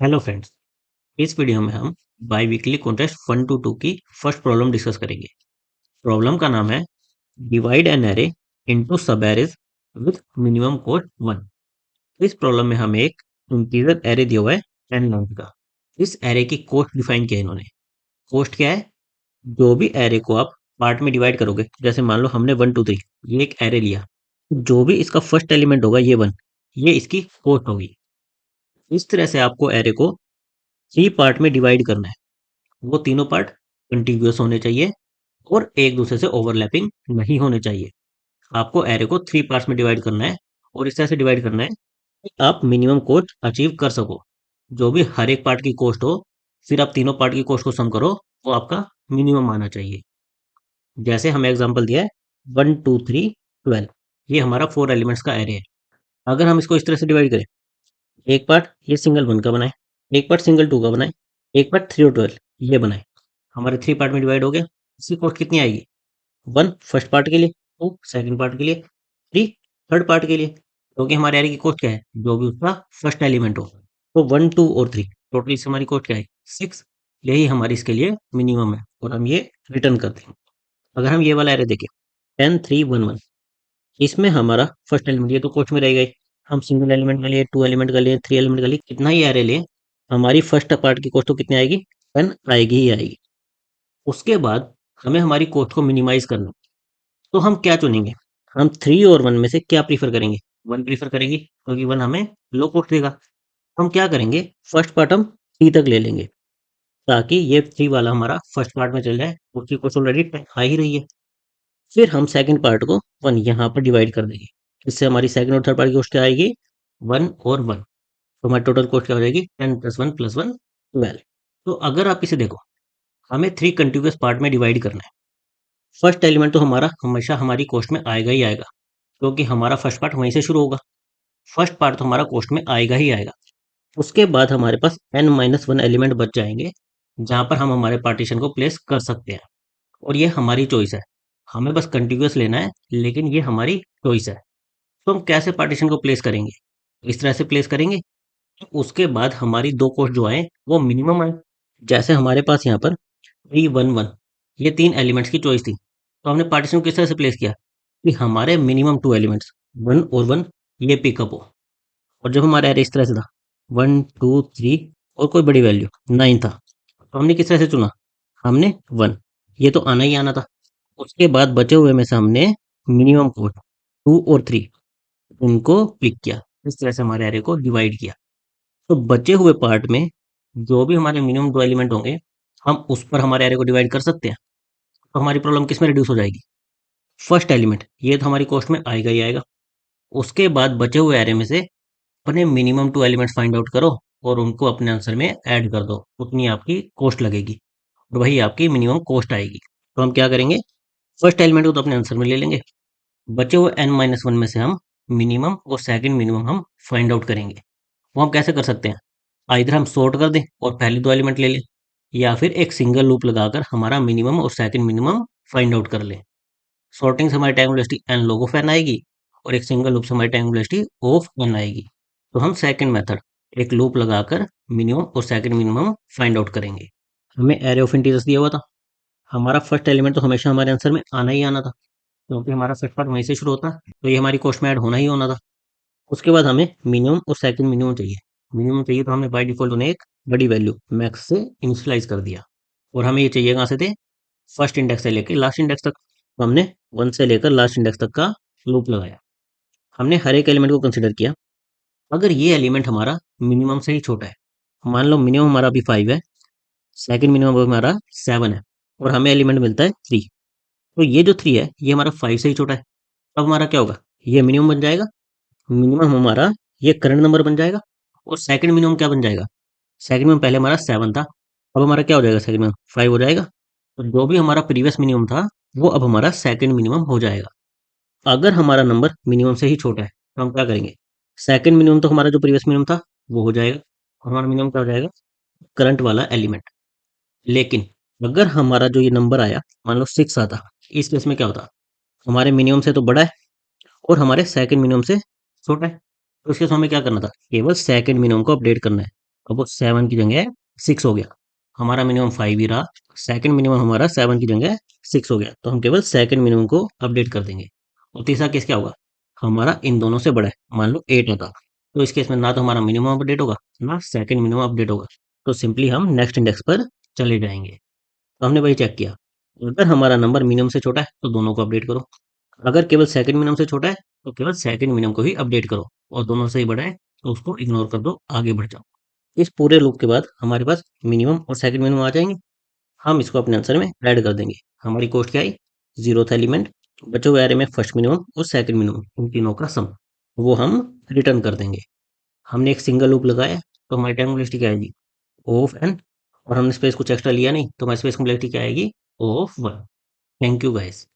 Hello friends. इस video में हम बाई वीकली कॉन्टेस्ट 1 to 2 की फर्स्ट प्रॉब्लम डिस्कस करेंगे। प्रॉब्लम का नाम है divide an array into sub arrays with minimum cost 1। इस प्रॉब्लम में हमें एक इंटीजर एरे दिया हुआ है 10 लेंथ का। इस एरे की कोस्ट डिफाइन किया है इन्होंने। कोस्ट क्या है? जो भी एरे को आप पार्ट में डिवाइड करोगे, जैसे मान लो हमने 1 2 3 ये एक एरे लिया, जो भी इसका फर्स्ट एलिमेंट होगा ये 1, ये इसकी कोस्ट होगी। इस तरह से आपको एरे को 3 पार्ट में डिवाइड करना है। वो तीनों पार्ट कंटिन्यूअस होने चाहिए और एक दूसरे से ओवरलैपिंग नहीं होने चाहिए। आपको एरे को 3 पार्ट्स में डिवाइड करना है और इस तरह से डिवाइड करना है कि आप मिनिमम कोस्ट अचीव कर सको। जो भी हर एक पार्ट की कोस्ट हो, फिर आप तीनों पार्ट की कोस्ट को सम करो, वो आपका मिनिमम आना चाहिए। जैसे हमें एग्जांपल दिया है 1 2 3 12, ये हमारा 4 एलिमेंट्स का एरे है। अगर हम इसको इस तरह से डिवाइड करें, एक पार्ट ये सिंगल 1 का बनाए, एक पार्ट सिंगल 2 का बनाए, एक पार्ट 3 और 12 ये बनाए, हमारे 3 पार्ट में डिवाइड हो गया। इसकी कॉस्ट कितनी आएगी? 1 फर्स्ट पार्ट के लिए, 2 सेकंड पार्ट के लिए, 3 थर्ड पार्ट के लिए। क्योंकि हमारे एरे की कॉस्ट क्या है? जो भी उसका फर्स्ट एलिमेंट हो। तो 1 2 और 3 टोटल इससे हमारी कॉस्ट क्या है? 6। यही हमारी इसके लिए मिनिमम है और हम ये रिटर्न करते हैं। अगर हम ये वाला एरे देखें 10 3 1 1, इसमें हमारा फर्स्ट एलिमेंट ये तो कॉस्ट में रहेगा ही। हम सिंगल एलिमेंट का लिए, 2 एलिमेंट का लिए, 3 एलिमेंट का लिए, कितना ही एरे लें, हमारी फर्स्ट पार्ट की कॉस्ट तो कितनी आएगी? 10 आएगी ही आएगी। उसके बाद हमें हमारी कोस्ट को मिनिमाइज करना है। तो हम क्या चुनेंगे? हम 3 और 1 में से क्या प्रीफर करेंगे? 1 प्रीफर करेंगे क्योंकि 1 हमें लो कोस्ट देगा। हम क्या करेंगे, फर्स्ट पार्ट हम 3 तक ले लेंगे ताकि ये 3 वाला हमारा फर्स्ट पार्ट में चल जाए। उसकी कोस्ट ऑलरेडी आ ही रही है। फिर हम सेकंड पार्ट को 1 यहाँ पर डिवाइड कर देंगे। इससे हमारी सेकंड और थर्ड पार्ट की कोस्ट क्या आएगी? 1 और 1। तो हमारी टोटल कोस्ट क्या हो जाएगी? 10 + 1 + 1 12। तो अगर आप इसे देखो, हमें 3 कंटिन्यूअस पार्ट में डिवाइड करना है। फर्स्ट एलिमेंट तो हमारा हमेशा हमारी कोस्ट में आएगा ही आएगा, क्योंकि हमारा फर्स्ट पार्ट वहीं से शुरू होगा। फर्स्ट पार्ट तो हमारा कोस्ट में आएगा ही आएगा। उसके बाद हमारे पास n-1 एलिमेंट बच जाएंगे, जहां पर हम हमारे पार्टीशन को प्लेस कर सकते हैं। और ये हमारी चॉइस है, हमें बस कंटिन्यूअस लेना है, लेकिन ये हमारी चॉइस है। तो हम कैसे पार्टीशन को प्लेस करेंगे? इस तरह से प्लेस करेंगे। उसके बाद हमारी दो कोस्ट जो आए वो मिनिमम आए। जैसे हमारे पास यहाँ पर 3 1 1 ये 3 एलिमेंट्स की चॉइस थी, तो हमने पार्टीशन को किस तरह से प्लेस किया कि हमारे मिनिमम 2 एलिमेंट्स 1 और 1 ये पिकअप हो। और जब हमारा एरे इस तरह से था 1 2 3 और कोई बड़ी वैल्यू 9 था, तो हमने किस तरह से चुना? हमने 1, ये तो आना ही आना था। उसके बाद बचे हुए में से हमने मिनिमम कोड 2 और 3 उनको पिक किया। इस तरह से हमारे एरे को डिवाइड किया। तो बचे हुए पार्ट में जो भी हमारे मिनिमम 2 एलिमेंट होंगे, हम उस पर हमारे एरे को डिवाइड कर सकते हैं। तो हमारी प्रॉब्लम किस में रिड्यूस हो जाएगी? फर्स्ट एलिमेंट ये तो हमारी कॉस्ट में आएगा ही आएगा। उसके बाद बचे हुए एरे में से अपने मिनिमम 2 एलिमेंट्स फाइंड आउट करो और उनको अपने आंसर में ऐड कर दो। उतनी आपकी कॉस्ट लगेगी और वही आपकी मिनिमम कॉस्ट आएगी। तो हम क्या करेंगे, फर्स्ट एलिमेंट को तो अपने आंसर में ले लेंगे। बचे हुए n-1 में से हम मिनिमम और सेकंड मिनिमम हम फाइंड आउट करेंगे। वो हम कैसे कर सकते हैं? आइदर हम सॉर्ट कर दें और पहले 2 एलिमेंट ले लें, या फिर एक सिंगल लूप लगाकर हमारा मिनिमम और सेकंड मिनिमम फाइंड आउट कर लें। सॉर्टिंग से हमारी time velocity n log of n आएगी और एक सिंगल लूप से हमारी टाइम वेलोसिटी ऑफ n आएगी। तो हम सेकंड मेथड एक लूप लगाकर मिनिमम और सेकंड मिनिमम फाइंड आउट करेंगे। हमें एरे ऑफ इंटीजर्स दिया हुआ था। हमारा फर्स्ट एलिमेंट तो हमेशा हमारे आंसर में आना ही आना था, क्योंकि हमारा फर्स्ट पार्ट वहीं से शुरू होता, तो ये हमारी कॉस्ट में ऐड होना ही होना था। उसके बाद हमें मिनिमम और सेकंड मिनिमम चाहिए। मिनिमम चाहिए तो हमने बाय डिफॉल्ट उन्हें एक बड़ी वैल्यू मैक्स से इनिशियलाइज कर दिया। और हमें ये चाहिए कहाँ से थे? फर्स्ट इंडेक्स से लेकर लास्ट इंडेक्स तक। तो हमने 1 से लेकर लास्ट इंडेक्स तक का लूप लगाया। हमने हर एक एलिमेंट को कंसिडर किया। अगर ये एलिमेंट हमारा मिनिमम से ही छोटा है, मान लो मिनिमम हमारा अभी 5 है, सेकंड मिनिमम हमारा 7 है, और हमें एलिमेंट मिलता है 3, तो ये जो 3 है ये हमारा 5 से ही छोटा है। अब हमारा क्या होगा? ये मिनिमम बन जाएगा। मिनिमम हमारा ये करंट नंबर बन जाएगा। और सेकंड मिनिमम क्या बन जाएगा? सेकंड मिनिमम पहले हमारा 7 था, अब हमारा क्या हो जाएगा? सेकंड मिनिमम 5 हो जाएगा। तो जो भी हमारा प्रीवियस मिनिमम था वो अब हमारा सेकंड मिनिमम हो जाएगा। अगर हमारा नंबर मिनिमम से ही छोटा है तो हम क्या करेंगे? सेकंड मिनिमम तो हमारा जो प्रीवियस मिनिमम था वो हो जाएगा और हमारा मिनिमम क्या हो जाएगा? करंट वाला एलिमेंट। लेकिन अगर हमारा जो ये नंबर आया मान लो 6 आता, इस केस में क्या होता? हमारे मिनिमम से तो बड़ा है और हमारे सेकंड मिनिमम से छोटा है। तो इसके हमें क्या करना था? केवल सेकंड मिनिमम को अपडेट करना है। अब वो 7 की जगह 6 हो गया। हमारा मिनिमम 5 ही रहा, सेकंड मिनिमम हमारा 7 की जगह 6 हो गया, तो हम केवल सेकंड मिनिमम को अपडेट कर देंगे। और तीसरा केस क्या होगा, हमारा इन दोनों से बड़ा है, मान लो 8 होता, तो इस केस में ना तो हमारा मिनिमम अपडेट होगा, ना सेकंड मिनिमम अपडेट होगा, तो सिंपली हम नेक्स्ट इंडेक्स पर चले जाएंगे। तो हमने वही चेक किया, अगर हमारा नंबर मिनिमम से छोटा है तो दोनों को अपडेट करो, अगर केवल सेकंड मिनिमम से छोटा है तो केवल सेकंड मिनिमम को ही अपडेट करो, और दोनों से ही बड़ा है तो उसको इग्नोर कर दो, आगे बढ़ जाओ। इस पूरे लूप के बाद हमारे पास मिनिमम और सेकंड मिनिमम आ जाएंगे, हम इसको अपने आंसर में ऐड कर देंगे। हमारी कॉस्ट क्या आई, 0th एलिमेंट, बचे हुए एरे में फर्स्ट मिनिमम और सेकंड मिनिमम इन तीनों का सम, वो हम रिटर्न कर देंगे। हमने एक सिंगल लूप लगाया तो हमारी टाइम कॉम्प्लेक्सिटी क्या आएगी, O ऑफ n, और हमने स्पेस कुछ एक्स्ट्रा लिया नहीं तो हमारी स्पेस कॉम्प्लेक्सिटी क्या आएगी, O of 1। Thank you guys.